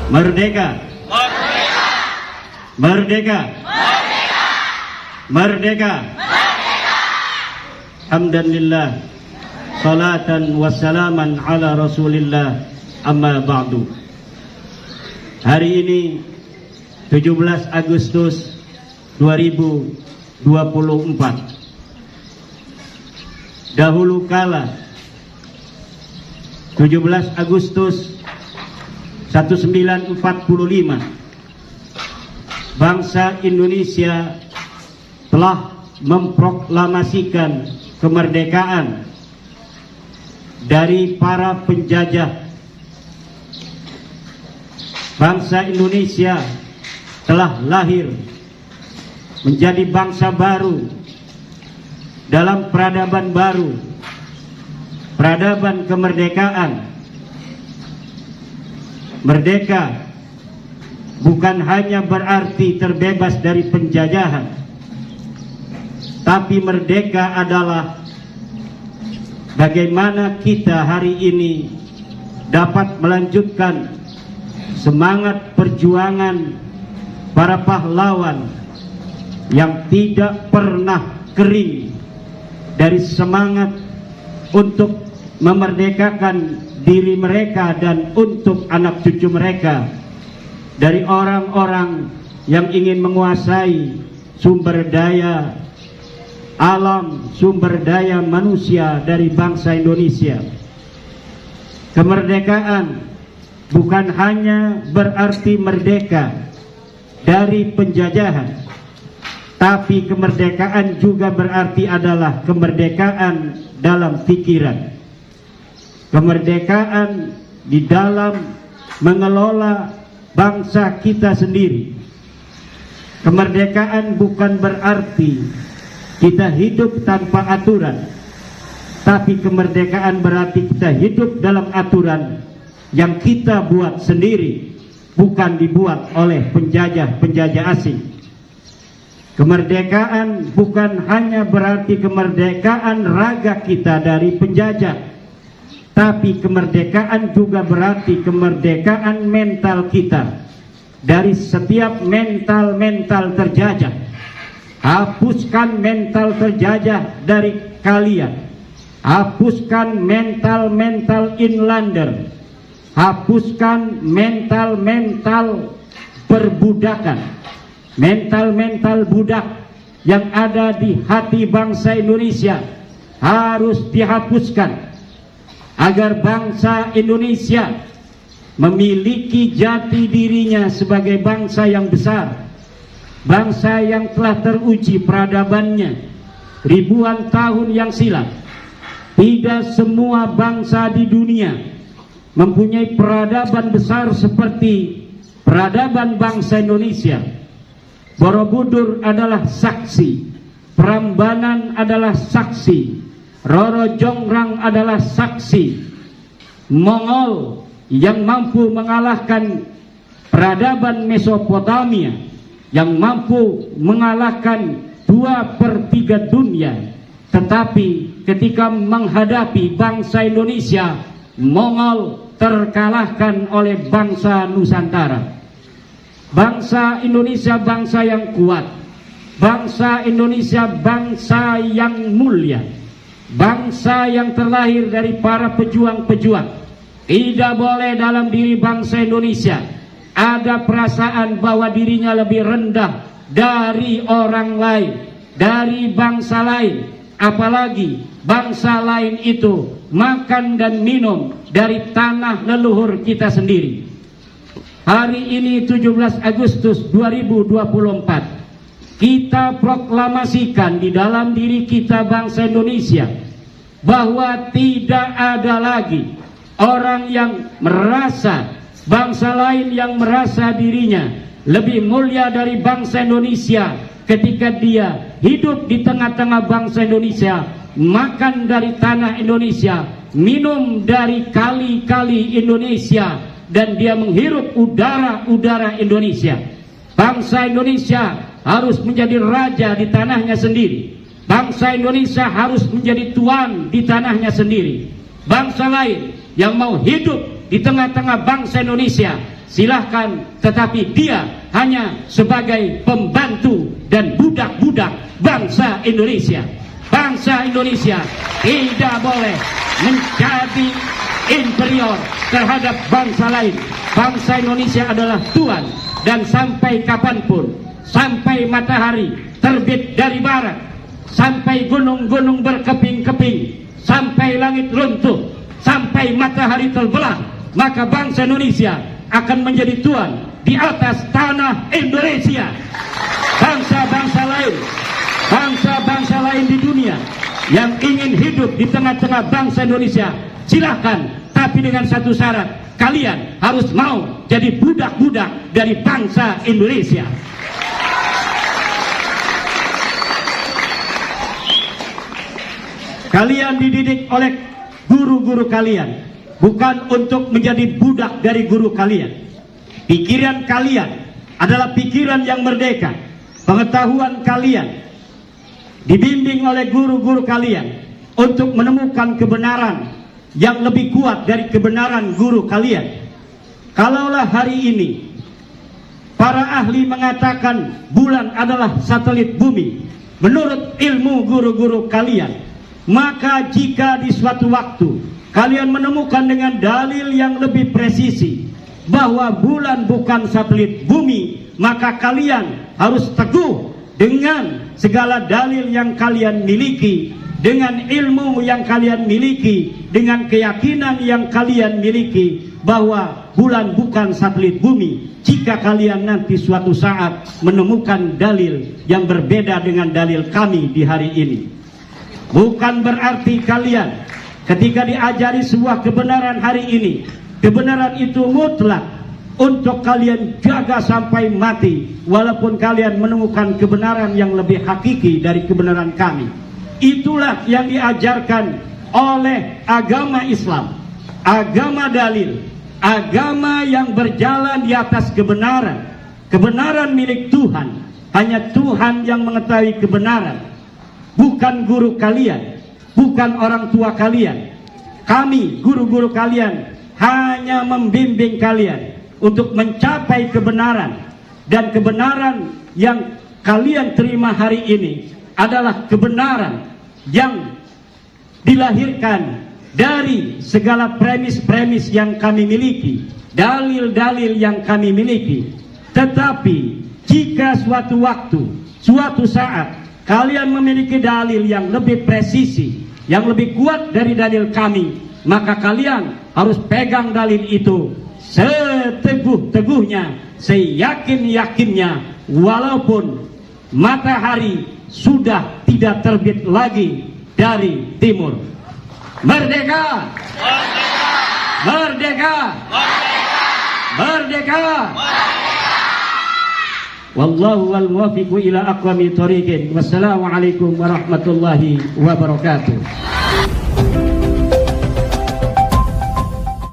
Merdeka! Merdeka! Merdeka! Merdeka! Merdeka! Merdeka! Hamdan lillah, salatan wassalaman ala rasulillah, amma ba'du. Hari ini 17 Agustus 2024. Dahulu kala 17 Agustus 1945 bangsa Indonesia telah memproklamasikan kemerdekaan dari para penjajah. Bangsa Indonesia telah lahir menjadi bangsa baru dalam peradaban baru, peradaban kemerdekaan. Merdeka bukan hanya berarti terbebas dari penjajahan, tapi merdeka adalah bagaimana kita hari ini dapat melanjutkan semangat perjuangan para pahlawan yang tidak pernah kering dari semangat untuk memerdekakan diri mereka dan untuk anak cucu mereka dari orang-orang yang ingin menguasai sumber daya alam, sumber daya manusia dari bangsa Indonesia. Kemerdekaan bukan hanya berarti merdeka dari penjajahan, tapi kemerdekaan juga berarti adalah kemerdekaan dalam pikiran, kemerdekaan di dalam mengelola bangsa kita sendiri. Kemerdekaan bukan berarti kita hidup tanpa aturan, tapi kemerdekaan berarti kita hidup dalam aturan yang kita buat sendiri, bukan dibuat oleh penjajah-penjajah asing. Kemerdekaan bukan hanya berarti kemerdekaan raga kita dari penjajah, tapi kemerdekaan juga berarti kemerdekaan mental kita dari setiap mental terjajah. Hapuskan mental terjajah dari kalian. Hapuskan mental inlander. Hapuskan mental perbudakan, mental budak yang ada di hati bangsa Indonesia harus dihapuskan agar bangsa Indonesia memiliki jati dirinya sebagai bangsa yang besar, bangsa yang telah teruji peradabannya ribuan tahun yang silam. Tidak semua bangsa di dunia mempunyai peradaban besar seperti peradaban bangsa Indonesia. Borobudur adalah saksi, Prambanan adalah saksi, Roro Jonggrang adalah saksi. Mongol yang mampu mengalahkan peradaban Mesopotamia, yang mampu mengalahkan 2/3 dunia, tetapi ketika menghadapi bangsa Indonesia, Mongol terkalahkan oleh bangsa Nusantara. Bangsa Indonesia bangsa yang kuat, bangsa Indonesia bangsa yang mulia, bangsa yang terlahir dari para pejuang-pejuang. Tidak boleh dalam diri bangsa Indonesia ada perasaan bahwa dirinya lebih rendah dari orang lain, dari bangsa lain, apalagi bangsa lain itu makan dan minum dari tanah leluhur kita sendiri. Hari ini 17 Agustus 2024 kita proklamasikan di dalam diri kita bangsa Indonesia bahwa tidak ada lagi orang yang merasa, bangsa lain yang merasa dirinya lebih mulia dari bangsa Indonesia ketika dia hidup di tengah-tengah bangsa Indonesia, makan dari tanah Indonesia, minum dari kali-kali Indonesia, dan dia menghirup udara-udara Indonesia. Bangsa Indonesia harus menjadi raja di tanahnya sendiri. Bangsa Indonesia harus menjadi tuan di tanahnya sendiri. Bangsa lain yang mau hidup di tengah-tengah bangsa Indonesia, silahkan, tetapi dia hanya sebagai pembantu dan budak-budak bangsa Indonesia. Bangsa Indonesia tidak boleh menjadi inferior terhadap bangsa lain. Bangsa Indonesia adalah Tuhan, dan sampai kapanpun, sampai matahari terbit dari barat, sampai gunung-gunung berkeping-keping, sampai langit runtuh, sampai matahari terbelah, maka bangsa Indonesia akan menjadi tuan di atas tanah Indonesia. Bangsa-bangsa lain di dunia yang ingin hidup di tengah-tengah bangsa Indonesia, silahkan, tapi dengan satu syarat: kalian harus mau jadi budak-budak dari bangsa Indonesia. Kalian dididik oleh guru-guru kalian, bukan untuk menjadi budak dari guru kalian. Pikiran kalian adalah pikiran yang merdeka. Pengetahuan kalian dibimbing oleh guru-guru kalian untuk menemukan kebenaran yang lebih kuat dari kebenaran guru kalian. Kalaulah hari ini para ahli mengatakan bulan adalah satelit bumi, menurut ilmu guru-guru kalian, maka jika di suatu waktu kalian menemukan dengan dalil yang lebih presisi bahwa bulan bukan satelit bumi, maka kalian harus teguh dengan segala dalil yang kalian miliki, dengan ilmu yang kalian miliki, dengan keyakinan yang kalian miliki bahwa bulan bukan satelit bumi. Jika kalian nanti suatu saat menemukan dalil yang berbeda dengan dalil kami di hari ini, bukan berarti kalian ketika diajari sebuah kebenaran hari ini, kebenaran itu mutlak untuk kalian jaga sampai mati, walaupun kalian menemukan kebenaran yang lebih hakiki dari kebenaran kami. Itulah yang diajarkan oleh agama Islam, agama dalil, agama yang berjalan di atas kebenaran. Kebenaran milik Tuhan, hanya Tuhan yang mengetahui kebenaran, bukan guru kalian, bukan orang tua kalian. Kami, guru-guru kalian, hanya membimbing kalian untuk mencapai kebenaran. Dan kebenaran yang kalian terima hari ini adalah kebenaran yang dilahirkan dari segala premis-premis yang kami miliki, dalil-dalil yang kami miliki. Tetapi jika suatu waktu, suatu saat kalian memiliki dalil yang lebih presisi, yang lebih kuat dari dalil kami, maka kalian harus pegang dalil itu seteguh-teguhnya, seyakin-yakinnya, walaupun matahari sudah tidak terbit lagi dari timur. Merdeka! Merdeka! Merdeka! Wallahu wal muwaffiq ila aqwamit thoriqin. Wassalamualaikum warahmatullahi wabarakatuh.